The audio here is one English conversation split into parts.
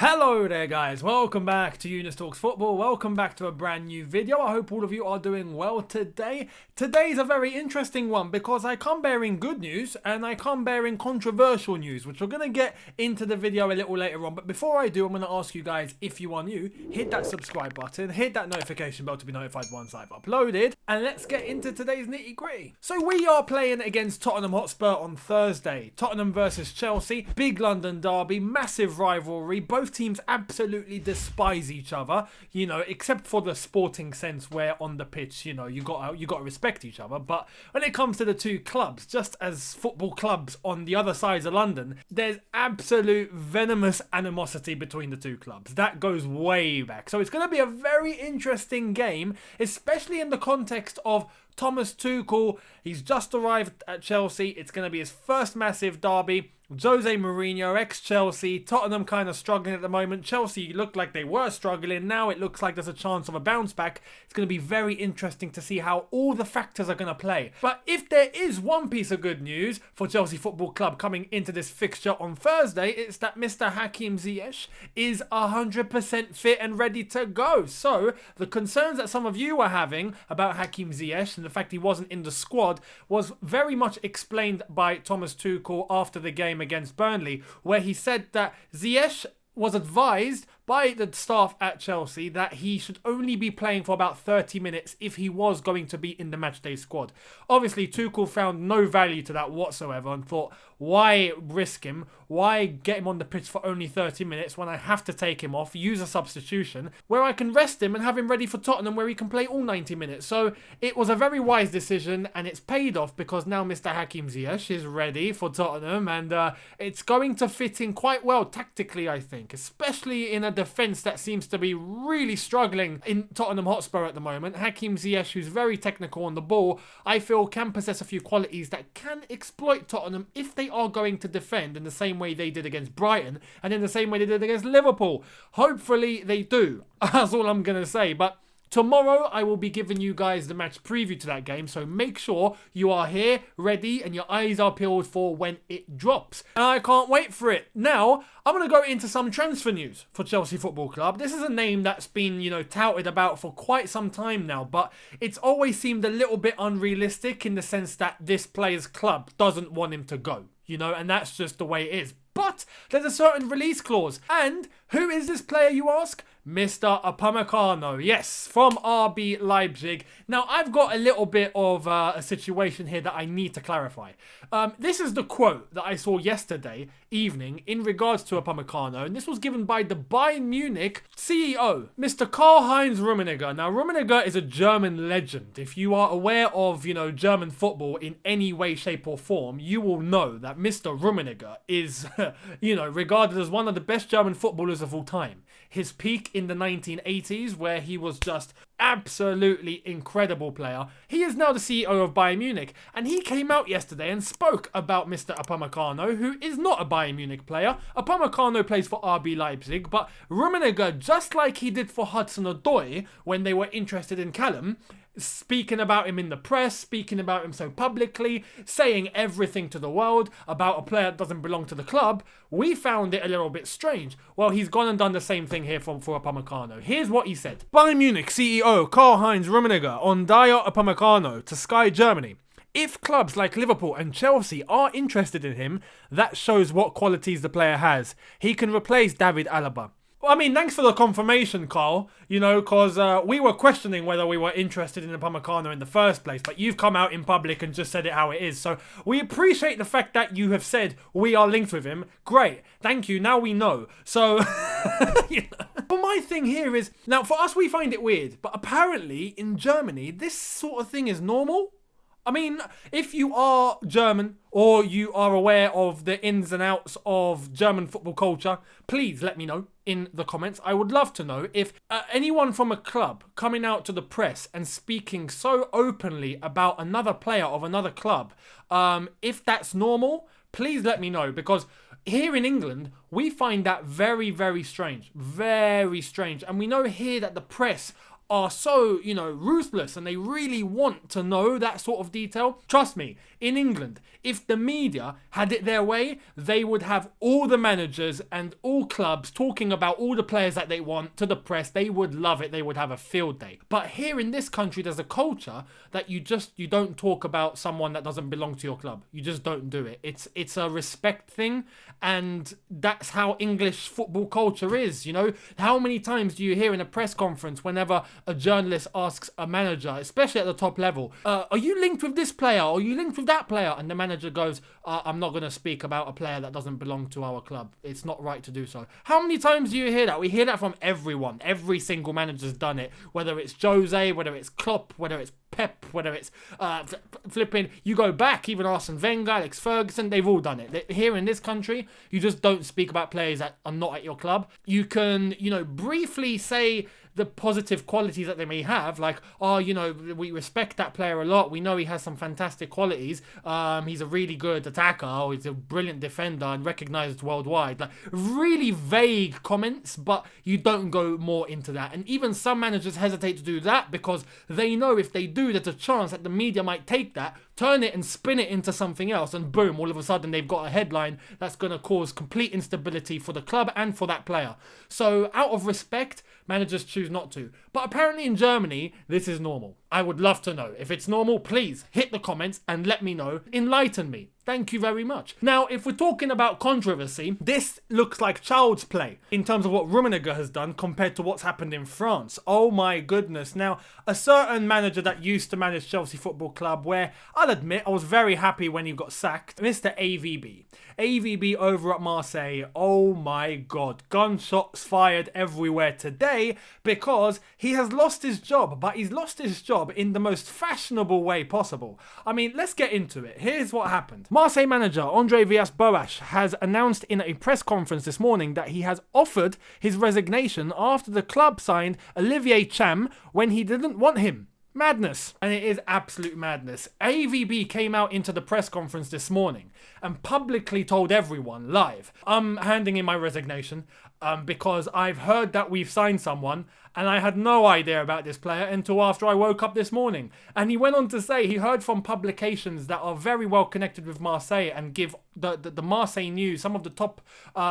Hello there guys, welcome back to Younes Talks Football, welcome back to a brand new video. I hope all of you are doing well today. Today's a very interesting one because I come bearing good news and I come bearing controversial news, which we're going to get into the video a little later on. But before I do, I'm going to ask you guys, if you are new, hit that subscribe button, hit that notification bell to be notified once I've uploaded, and let's get into today's nitty gritty. So we are playing against Tottenham Hotspur on Thursday. Tottenham versus Chelsea, big London derby, massive rivalry. Both teams absolutely despise each other, you know, except for the sporting sense where on the pitch, you know, you got to respect each other. But when it comes to the two clubs, just as football clubs on the other sides of London, there's absolute venomous animosity between the two clubs. That goes way back. So it's going to be a very interesting game, especially in the context of Thomas Tuchel. He's just arrived at Chelsea. It's going to be his first massive derby. Jose Mourinho, ex-Chelsea. Tottenham kind of struggling at the moment. Chelsea looked like they were struggling. Now it looks like there's a chance of a bounce back. It's going to be very interesting to see how all the factors are going to play. But if there is one piece of good news for Chelsea Football Club coming into this fixture on Thursday, it's that Mr. Hakim Ziyech is 100% fit and ready to go. So the concerns that some of you were having about Hakim Ziyech and the fact he wasn't in the squad was very much explained by Thomas Tuchel after the game against Burnley, where he said that Ziyech was advised by the staff at Chelsea that he should only be playing for about 30 minutes if he was going to be in the matchday squad. Obviously, Tuchel found no value to that whatsoever and thought, why risk him? Why get him on the pitch for only 30 minutes when I have to take him off, use a substitution, where I can rest him and have him ready for Tottenham where he can play all 90 minutes. So it was a very wise decision and it's paid off because now Mr. Hakim Ziyech is ready for Tottenham and it's going to fit in quite well tactically, I think, especially in a defence that seems to be really struggling in Tottenham Hotspur at the moment. Hakim Ziyech, who's very technical on the ball, I feel can possess a few qualities that can exploit Tottenham if they are going to defend in the same way they did against Brighton and in the same way they did against Liverpool. Hopefully they do. That's all I'm going to say. But tomorrow, I will be giving you guys the match preview to that game, so make sure you are here, ready, and your eyes are peeled for when it drops. And I can't wait for it. Now, I'm going to go into some transfer news for Chelsea Football Club. This is a name that's been, you know, touted about for quite some time now, but it's always seemed a little bit unrealistic in the sense that this player's club doesn't want him to go, you know, and that's just the way it is. But there's a certain release clause. And who is this player, you ask? Mr. Upamecano, yes, from RB Leipzig. Now, I've got a little bit of a situation here that I need to clarify. This is the quote that I saw yesterday evening in regards to Upamecano, and this was given by the Bayern Munich CEO, Mr. Karl-Heinz Rummenigge. Now, Rummenigge is a German legend. If you are aware of, you know, German football in any way, shape, or form, you will know that Mr. Rummenigge is, you know, regarded as one of the best German footballers of all time. His peak in the 1980s, where he was just absolutely incredible player. He is now the CEO of Bayern Munich, and he came out yesterday and spoke about Mr. Upamecano, who is not a Bayern Munich player. Upamecano plays for RB Leipzig, but Rummenigge, just like he did for Hudson-Odoi when they were interested in Callum, speaking about him in the press, speaking about him so publicly, saying everything to the world about a player that doesn't belong to the club, we found it a little bit strange. Well, he's gone and done the same thing here for Upamecano. Here's what he said. Bayern Munich CEO Karl-Heinz Rummenigge on Dayot Upamecano to Sky Germany. If clubs like Liverpool and Chelsea are interested in him, that shows what qualities the player has. He can replace David Alaba. I mean, thanks for the confirmation, Carl, you know, because we were questioning whether we were interested in Upamecano in the first place, but you've come out in public and just said it how it is. So we appreciate the fact that you have said we are linked with him. Great. Thank you. Now we know. So, you know. But my thing here is, now for us, we find it weird, but apparently in Germany, this sort of thing is normal. I mean, if you are German or you are aware of the ins and outs of German football culture, please let me know in the comments. I would love to know if anyone from a club coming out to the press and speaking so openly about another player of another club, if that's normal, please let me know, because here in England, we find that very, very strange. Very strange. And we know here that the press are so, ruthless and they really want to know that sort of detail. Trust me, in England, if the media had it their way, they would have all the managers and all clubs talking about all the players that they want to the press. They would love it. They would have a field day. But here in this country, there's a culture that you don't talk about someone that doesn't belong to your club. You just don't do it. It's a respect thing, and that's how English football culture is, How many times do you hear in a press conference whenever a journalist asks a manager, especially at the top level, are you linked with this player? Are you linked with that player? And the manager goes, I'm not going to speak about a player that doesn't belong to our club. It's not right to do so. How many times do you hear that? We hear that from everyone. Every single manager's done it. Whether it's Jose, whether it's Klopp, whether it's Pep, whether it's flipping, you go back, even Arsene Wenger, Alex Ferguson, they've all done it. Here in this country, you just don't speak about players that are not at your club. You can, briefly say the positive qualities that they may have, like, we respect that player a lot. We know he has some fantastic qualities. He's a really good attacker, or he's a brilliant defender and recognized worldwide. Like, really vague comments, but you don't go more into that. And even some managers hesitate to do that because they know if they do, there's a chance that the media might take that, turn it and spin it into something else, and boom, all of a sudden they've got a headline that's going to cause complete instability for the club and for that player. So out of respect, managers choose not to. But apparently in Germany, this is normal. I would love to know. If it's normal, please hit the comments and let me know. Enlighten me. Thank you very much. Now, if we're talking about controversy, this looks like child's play in terms of what Rummenigge has done compared to what's happened in France. Oh my goodness. Now, a certain manager that used to manage Chelsea Football Club, where I'll admit I was very happy when he got sacked, Mr. AVB. AVB over at Marseille, oh my god, gunshots fired everywhere today because he has lost his job, but he's lost his job in the most fashionable way possible. I mean, let's get into it. Here's what happened. Marseille manager Andre Villas-Boas has announced in a press conference this morning that he has offered his resignation after the club signed Olivier Cham when he didn't want him. Madness. And it is absolute madness. AVB came out into the press conference this morning and publicly told everyone live, I'm handing in my resignation because I've heard that we've signed someone and I had no idea about this player until after I woke up this morning. And he went on to say he heard from publications that are very well connected with Marseille and give the Marseille news, some of the top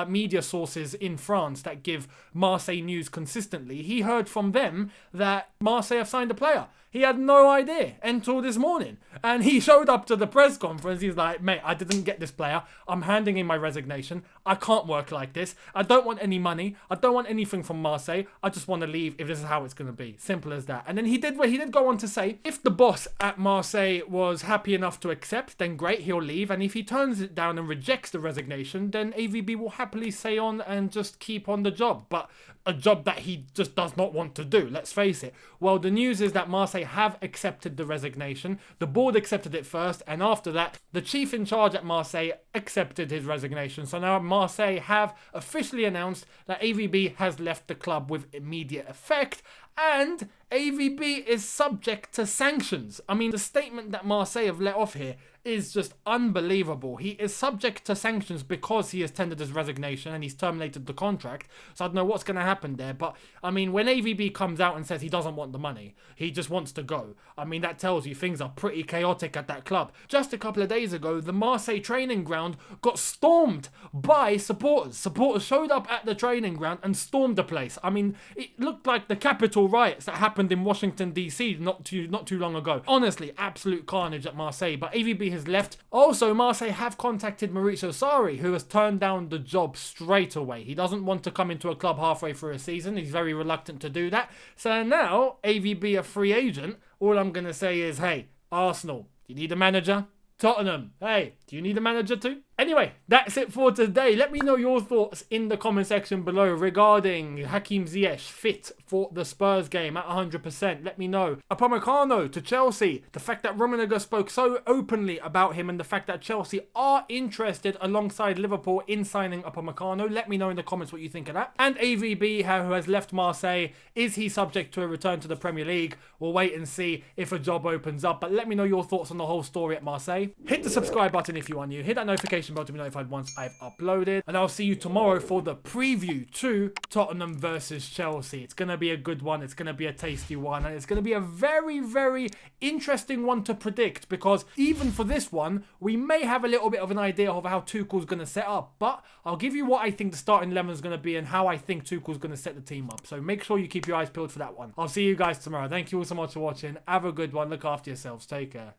media sources in France that give Marseille news consistently. He heard from them that Marseille have signed a player. He had no idea until this morning. And he showed up to the press conference. He's like, mate, I didn't get this player. I'm handing in my resignation. I can't work like this. I don't want any money. I don't want anything from Marseille. I just want to leave if this is how it's going to be. Simple as that. And then he did go on to say, if the boss at Marseille was happy enough to accept, then great, he'll leave. And if he turns it down and rejects the resignation, then AVB will happily stay on and just keep on the job. But a job that he just does not want to do, let's face it. Well, the news is that Marseille have accepted the resignation. The board accepted it first, and after that, the chief in charge at Marseille accepted his resignation. So now Marseille have officially announced that AVB has left the club with immediate effect, and AVB is subject to sanctions. I mean, the statement that Marseille have let off here is just unbelievable. He is subject to sanctions because he has tendered his resignation and he's terminated the contract. So I don't know what's going to happen there. But, I mean, when AVB comes out and says he doesn't want the money, he just wants to go. I mean, that tells you things are pretty chaotic at that club. Just a couple of days ago, the Marseille training ground got stormed by supporters. Supporters showed up at the training ground and stormed the place. I mean, it looked like the Capitol riots that happened in Washington, D.C. not too long ago. Honestly, absolute carnage at Marseille. But AVB has left. Also, Marseille have contacted Maurizio Sarri, who has turned down the job straight away. He doesn't want to come into a club halfway through a season. He's very reluctant to do that. So now, AVB a free agent, all I'm going to say is, hey, Arsenal, do you need a manager? Tottenham, hey, do you need a manager too? Anyway, that's it for today. Let me know your thoughts in the comment section below regarding Hakim Ziyech fit for the Spurs game at 100%. Let me know. Upamecano to Chelsea. The fact that Rummenigge spoke so openly about him and the fact that Chelsea are interested alongside Liverpool in signing Upamecano. Let me know in the comments what you think of that. And AVB, who has left Marseille, is he subject to a return to the Premier League? We'll wait and see if a job opens up. But let me know your thoughts on the whole story at Marseille. Hit the subscribe button if you are new. Hit that notification notification bell to be notified once I've uploaded. And I'll see you tomorrow for the preview to Tottenham versus Chelsea. It's going to be a good one. It's going to be a tasty one. And it's going to be a very, very interesting one to predict, because even for this one, we may have a little bit of an idea of how Tuchel's going to set up. But I'll give you what I think the starting 11 is going to be and how I think Tuchel's going to set the team up. So make sure you keep your eyes peeled for that one. I'll see you guys tomorrow. Thank you all so much for watching. Have a good one. Look after yourselves. Take care.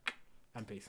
And peace.